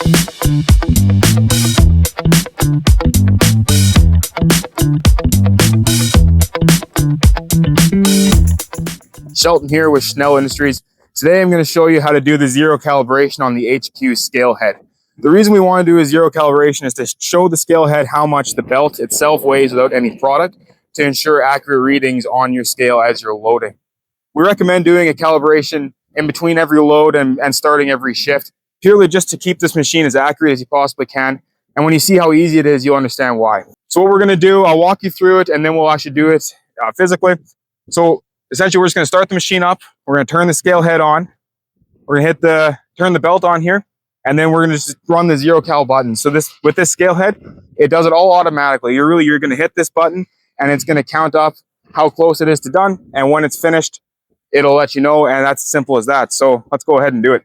Shelton here with Schnell Industries. Today I'm going to show you how to do the zero calibration on the HQ scale head. The reason we want to do a zero calibration is to show the scale head how much the belt itself weighs without any product to ensure accurate readings on your scale as you're loading. We recommend doing a calibration in between every load and starting every shift, purely just to keep this machine as accurate as you possibly can. And when you see how easy it is, you'll understand why. So what we're going to do, I'll walk you through it and then we'll actually do it physically. So essentially, we're just going to start the machine up. We're going to turn the scale head on. We're going to turn the belt on here, and then we're going to just run the zero cal button. So with this scale head, it does it all automatically. You're going to hit this button, and it's going to count up how close it is to done. And when it's finished, it'll let you know, and that's as simple as that. So let's go ahead and do it.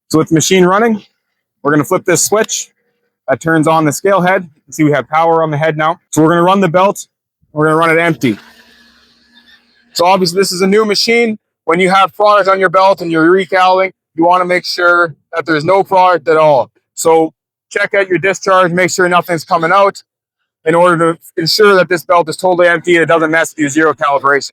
So with the machine running, we're going to flip this switch. That turns on the scale head. You can see we have power on the head now. So we're going to run the belt. We're going to run it empty. So obviously this is a new machine. When you have product on your belt and you're recalling, you want to make sure that there's no product at all. So check out your discharge, make sure nothing's coming out in order to ensure that this belt is totally empty and it doesn't mess with your zero calibration.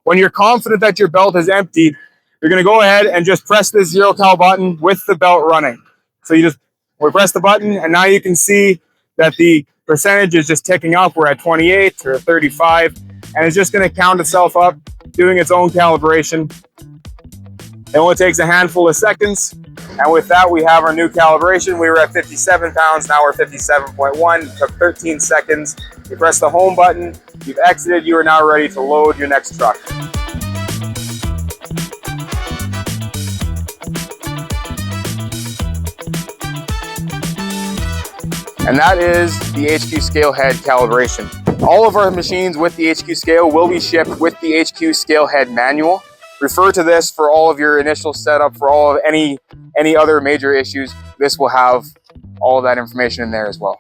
When you're confident that your belt is empty, you're going to go ahead and just press this zero cal button with the belt running. So we press the button, and now you can see that the percentage is just ticking up. We're at 28 or 35, and it's just going to count itself up, doing its own calibration. It only takes a handful of seconds, and with that, we have our new calibration. We were at 57 pounds, now we're 57.1. It took 13 seconds. You press the home button, you've exited, you are now ready to load your next truck. And that is the HQ scale head calibration. All of our machines with the HQ scale will be shipped with the HQ scale head manual. Refer to this for all of your initial setup, for all of any other major issues. This will have all of that information in there as well.